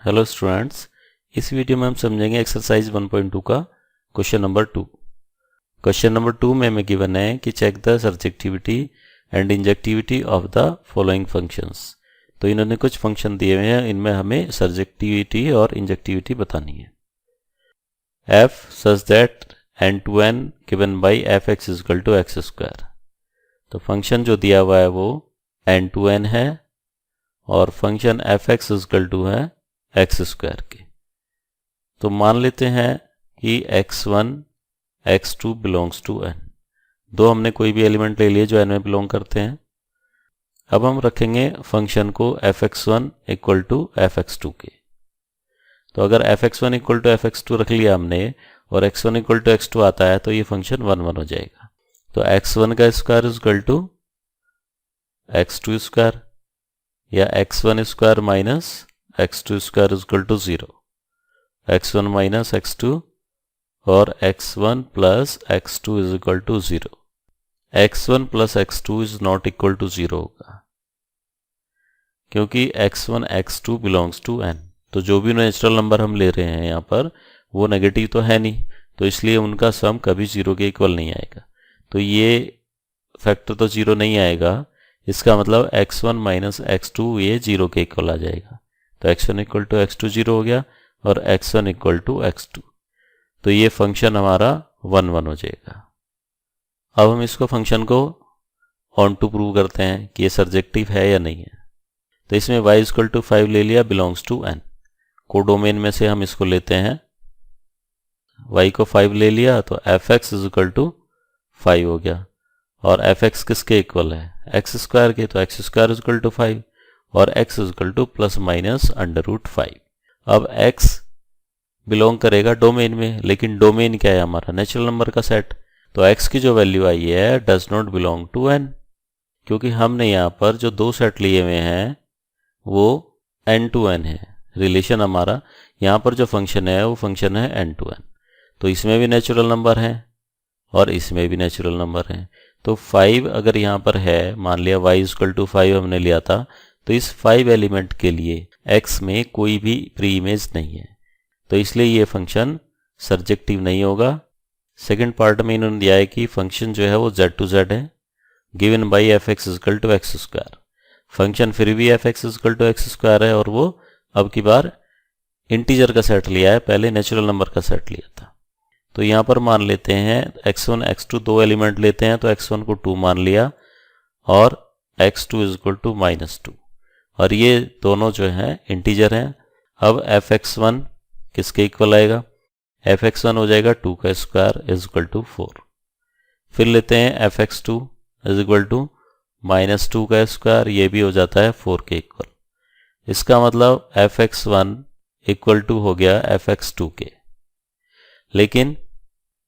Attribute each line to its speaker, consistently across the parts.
Speaker 1: Hello students, इस video में हम समझेंगे एक्सरसाइज 1.2 का क्वेश्चन नंबर 2। क्वेश्चन नंबर 2 में हमें गिवन है कि check the surjectivity and injectivity of the following functions. तो इन्होंने कुछ फंक्शन दिए हुए हैं, इनमें हमें सर्जेक्टिविटी और इंजेक्टिविटी बतानी है। f such that n to n given by fx is equal to x square। तो फंक्शन जो दिया हुआ है वो n to n है और function fx is equal to है एक्स स्क्वायर के। तो मान लेते हैं कि x1 x2 belongs to n। दो हमने कोई भी एलिमेंट ले लिए जो n में बिलोंग करते हैं। अब हम रखेंगे फंक्शन को fx1 इक्वल टू fx2 के। तो अगर fx1 इक्वल टू fx2 रख लिया हमने और x1 इक्वल टू x2 आता है तो ये फंक्शन 1 1 हो जाएगा। तो x1 का square is equal to x2 square या x1 square minus x2 square is equal to 0। x1 minus x2 और x1 plus x2 is equal to 0। x1 plus x2 is not equal to 0 होगा क्योंकि x1 x2 belongs to n। तो जो भी natural number हम ले रहे हैं यहाँ पर वो नेगेटिव तो है नहीं, तो इसलिए उनका सम कभी 0 के इक्वल नहीं आएगा। तो ये फैक्टर तो 0 नहीं आएगा, इसका मतलब x1 माइनस x2 ये 0 के इक्वल आ जाएगा। तो x1 इक्वल टू x2 0 हो गया और x1 इक्वल टू x2। तो ये फंक्शन हमारा 1 1 हो जाएगा। अब हम इसको फंक्शन को ऑन टू प्रूव करते हैं कि ये सर्जेक्टिव है या नहीं है। तो इसमें y इक्वल टू 5 ले लिया, बिलोंग्स टू n। कोडोमेन में से हम इसको लेते हैं, y को 5 ले लिया तो fx इज इक्वल टू 5 हो गया। और fx किसके इक्वल है? x स्क्वायर के। तो x square is equal to 5 और x इज इक्वल टू प्लस माइनस अंडर रूट 5। अब x बिलोंग करेगा डोमेन में, लेकिन डोमेन क्या है हमारा? नेचुरल नंबर का सेट। तो x की जो वैल्यू आई है does not belong to n, क्योंकि हमने यहाँ पर जो दो सेट लिए हुए हैं वो n टू n है। रिलेशन हमारा यहाँ पर जो फंक्शन है वो फंक्शन है n टू n। तो इसमें भी नेचुरल नंबर है और इसमें भी नेचुरल नंबर है। तो 5 अगर यहाँ पर है, मान लिया y इक्वल टू 5 हमने लिया था, तो इस 5 एलिमेंट के लिए x में कोई भी प्री इमेज नहीं है, तो इसलिए ये फंक्शन सर्जेक्टिव नहीं होगा। सेकंड पार्ट में इन्होंने दिया है कि फंक्शन जो है वो z टू z है, given by fx equal to x square. Function फिर भी fx equal to x square है और वो अब की बार इंटीजर का सेट लिया है, पहले नेचुरल नंबर का सेट लिया था। तो यहाँ पर मान लेते हैं x1 x2 दो एलिमेंट लेते हैं, तो x1 को 2 मान लिया और x2 is equal to minus 2, और ये दोनों जो हैं इंटीजर हैं। अब fx1 किसके इक्वल आएगा? fx1 हो जाएगा 2 का स्क्वायर इज इक्वल टू 4। फिर लेते हैं fx2 is equal to minus 2 का स्क्वायर, ये भी हो जाता है 4 के इक्वल। इसका मतलब fx1 इक्वल टू हो गया fx2 के, लेकिन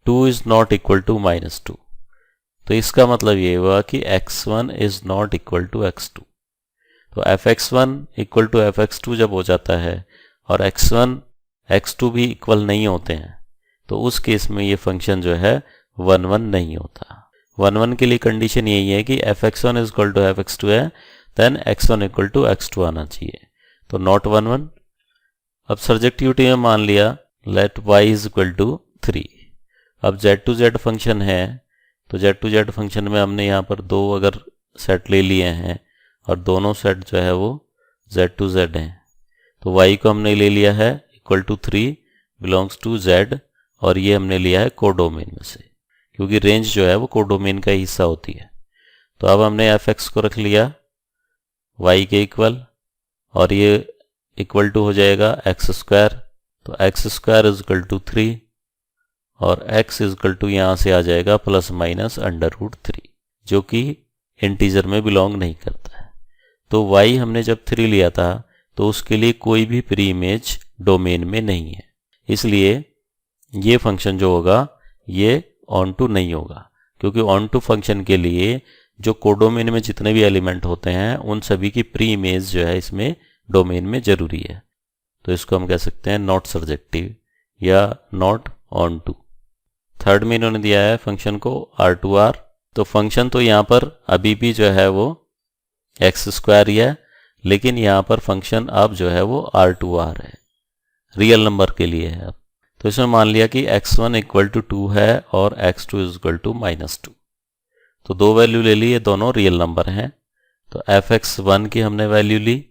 Speaker 1: 2 is not equal to minus 2। तो इसका मतलब ये हुआ कि x1 is not equal to x2। तो fx1 इक्वल टू fx2 जब हो जाता है और x1 x2 भी इक्वल नहीं होते हैं, तो उस केस में ये फंक्शन जो है 1 1 नहीं होता। 1 1 के लिए कंडीशन यही है कि fx1 is equal to fx2 है, then x1 equal to x2 आना चाहिए। तो नॉट 1 1। अब सर्जेक्टिविटी में मान लिया let y is equal to 3। अब z टू z फंक्शन है, तो z टू z फंक्शन में हमने यहाँ पर दो अगर सेट ले लिए हैं और दोनों सेट जो है वो z टू z हैं, तो y को हमने ले लिया है equal to 3 belongs to z, और ये हमने लिया है कोडोमेन में से, क्योंकि रेंज जो है वो कोडोमेन का हिस्सा होती है। तो अब हमने fx को रख लिया y के इक्वल, और ये इक्वल टू हो जाएगा एक्स स्क्वायर। तो x square is equal to 3 और x इज इक्वल टू यहाँ से आ जाएगा प्लस माइनस अंडर रूट 3, जो कि इंटीजर में बिलोंग नहीं करता है। तो y हमने जब 3 लिया था तो उसके लिए कोई भी प्री इमेज डोमेन में नहीं है, इसलिए ये फंक्शन जो होगा ये ऑन टू नहीं होगा, क्योंकि ऑन टू फंक्शन के लिए जो कोडोमेन में जितने भी एलिमेंट होते हैं उन सभी की प्री इमेज जो है इसमें डोमेन में जरूरी है। तो इसको हम कह सकते हैं नॉट सर्जेक्टिव या नॉट ऑन टू। थर्ड में इन्होंने दिया है फंक्शन को r2r। तो फंक्शन तो यहाँ पर अभी भी जो है वो एक्स स्क्वायर ही है, लेकिन यहाँ पर फंक्शन अब जो है वो r2r है। रियल नंबर के लिए है। अब तो इसमें मान लिया कि x1 इक्वल टू 2 है और x2 इज इक्वल टू -2, तो दो वैल्यू ले ली, ये दोनों रियल नंबर हैं। तो fx1 की हमने वैल्यू ली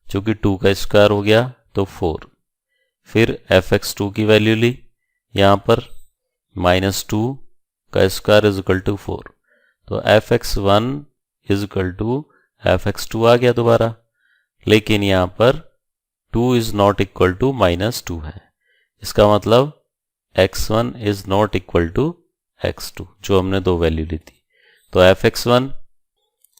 Speaker 1: जो कि 2 का स्क्वायर हो गया तो 4, फिर fx2 की वैल्यू ली यहाँ पर -2 का स्क्वायर इज इक्वल टू 4, तो fx1 is equal to fx2 आ गया दोबारा, लेकिन यहाँ पर 2 इज नॉट इक्वल टू -2 है। इसका मतलब x1 is not equal to x2, जो हमने दो वैल्यू ली थी। तो fx1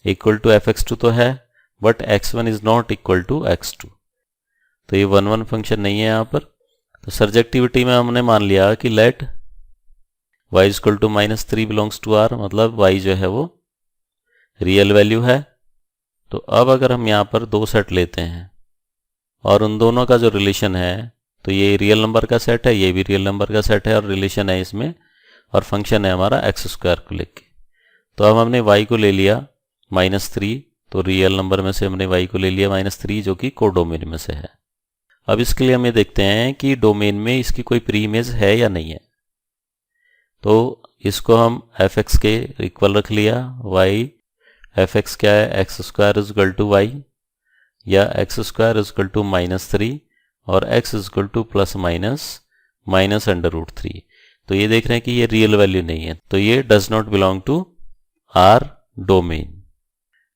Speaker 1: इक्वल टू fx2 तो है, but x1 is not equal to x2, तो ये 1 1 फंक्शन नहीं है यहाँ पर। तो सर्जेक्टिविटी में हमने मान लिया कि let y equal to -3 belongs to r, मतलब y जो है वो रियल वैल्यू है। तो अब अगर हम यहाँ पर दो सेट लेते हैं और उन दोनों का जो रिलेशन है, तो ये रियल नंबर का सेट है, ये भी रियल नंबर का सेट है और रिलेशन है इसमें, और फंक्शन है हमारा x² को लेके। तो अब हमने y को ले लिया -3, तो रियल नंबर में से हमने y को ले लिया -3 जो कि कोडोमेन में से है। अब इसके लिए हम ये देखते हैं कि डोमेन में इसकी कोई प्री इमेज है या नहीं है। तो इसको हम fx के इक्वल रख लिया, y fx क्या है, x² is equal to y, या x² इज इक्वल टू -3 और x इज इक्वल टू ±√3। तो ये देख रहे हैं कि ये रियल वैल्यू नहीं है, तो ये does not belong to R domain.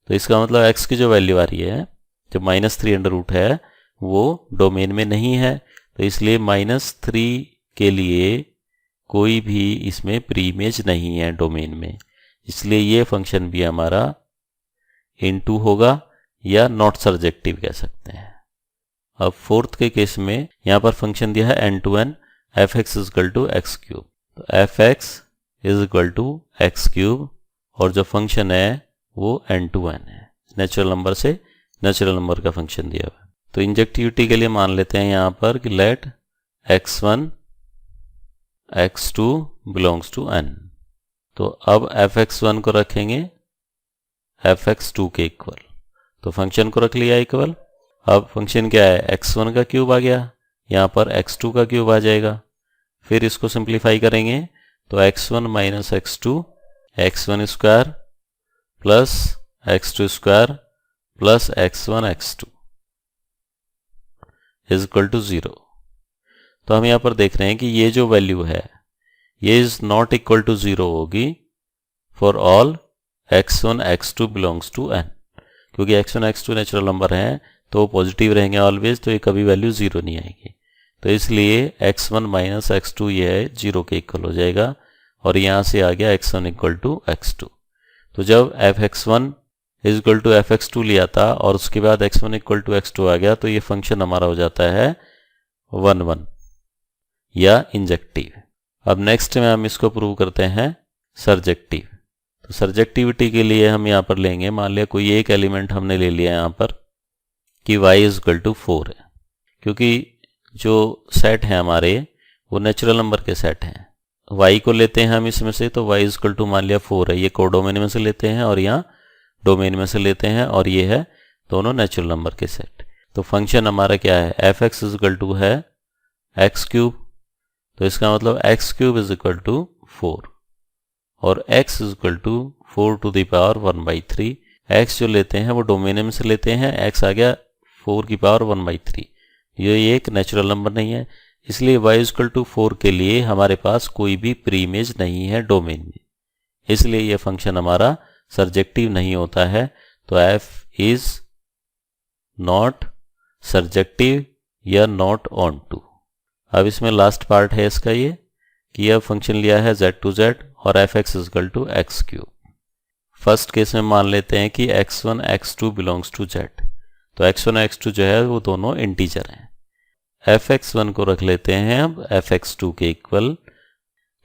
Speaker 1: तो इसका मतलब x की जो वैल्यू आ रही है, जो -3 है, वो डोमेन में नहीं है। तो इसलिए -3 के लिए कोई भी इसमें प्री इमेज नहीं है डोमेन में, इसलिए ये फंक्शन भी हमारा इनटू होगा या नॉट सर्जेक्टिव कह सकते हैं। अब फोर्थ के केस में यहाँ पर फंक्शन दिया है n2n, fx is equal to x³। तो fx is equal to x³ और जो फंक्शन है वो n2n है, नेचुरल नंबर से नेचुरल नंबर का फंक्शन दिया हुआ है। तो इंजेक्टिविटी के लिए मान लेते हैं यहाँ पर कि late x1 x2 belongs to n। तो अब fx1 को रखेंगे fx2 के इक्वल, तो फंक्शन को रख लिया इक्वल। अब फंक्शन क्या है, x1 का क्यूब आ गया, यहाँ पर x2 का क्यूब आ जाएगा। फिर इसको सिंप्लीफाई करेंगे तो x1 minus x2 x1 square plus x2 square plus x1 x2 is equal to 0। तो हम यहाँ पर देख रहे हैं कि ये जो वैल्यू है ये इज नॉट इक्वल टू 0 होगी for all x1 x2 belongs to n, क्योंकि x1 x2 नेचुरल नंबर हैं तो पॉजिटिव रहेंगे ऑलवेज, तो ये कभी वैल्यू 0 नहीं आएगी। तो इसलिए x1 माइनस x2 ये है 0 के इक्वल हो जाएगा, और यहाँ से आ गया x1 इक्वल टू x2। तो जब fx1 is equal to fx2 लिया था और उसके बाद x1 इक्वल टू x2 आ गया, तो ये फंक्शन हमारा हो जाता है 1 1 या इंजेक्टिव। अब नेक्स्ट में हम इसको प्रूव करते हैं सर्जेक्टिव। तो सर्जेक्टिविटी के लिए हम यहाँ पर लेंगे, मान लिया कोई एक एलिमेंट हमने ले लिया यहाँ पर कि y इज इक्वल टू 4 है, क्योंकि जो सेट है हमारे वो नेचुरल नंबर के सेट हैं। y को लेते हैं हम इसमें से, तो y इज इक्वल टू मान लिया 4 है, ये कोडोमेन में से लेते हैं और यहाँ डोमेन में से लेते हैं, और ये है दोनों नेचुरल नंबर के सेट। तो फंक्शन हमारा क्या है, fx इज इक्वल टू है x³, तो इसका मतलब x³ इज इक्वल टू 4 और x is equal to 4 to the power 1/3। x जो लेते हैं वो डोमेन में से लेते हैं, x आ गया 4 की पावर 1/3। ये एक नेचुरल नंबर नहीं है, इसलिए y इज इक्वल टू 4 के लिए हमारे पास कोई भी प्री इमेज नहीं है डोमेन में, इसलिए ये फंक्शन हमारा सर्जेक्टिव नहीं होता है। तो f इज नॉट सर्जेक्टिव या नॉट ऑन टू। अब इसमें लास्ट पार्ट है इसका ये कि यह फंक्शन लिया है z टू z और fx is equal to x³। First case में मान लेते हैं कि x1 x2 belongs to z, तो x1 x2 जो है वो दोनों इंटीजर हैं। fx1 को रख लेते हैं अब fx2 के इक्वल,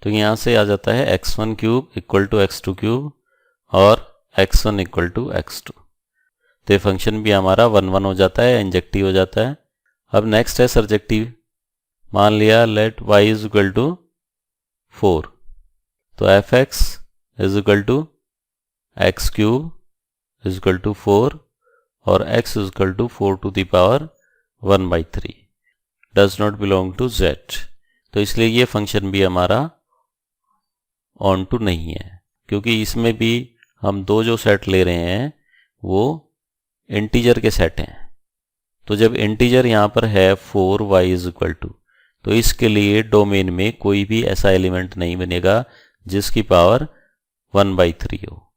Speaker 1: तो यहाँ से आ जाता है x1 cube equal to x2 cube और x1 इक्वल टू x2। तो ये फंक्शन भी हमारा 1 1 हो जाता है, इंजेक्टिव हो जाता है। अब नेक्स्ट है सर्जेक्टिव। मान लिया let y is equal to 4, तो fx is equal to x³ is equal to 4 और x is equal to 4 to the power 1/3। Does not belong to z, तो इसलिए ये फंक्शन भी हमारा ऑन टू नहीं है, क्योंकि इसमें भी हम दो जो सेट ले रहे हैं वो इंटीजर के सेट हैं। तो जब इंटीजर यहाँ पर है 4y इज इक्वल टू, तो इसके लिए डोमेन में कोई भी ऐसा एलिमेंट नहीं बनेगा जिसकी पावर 1/3 हो।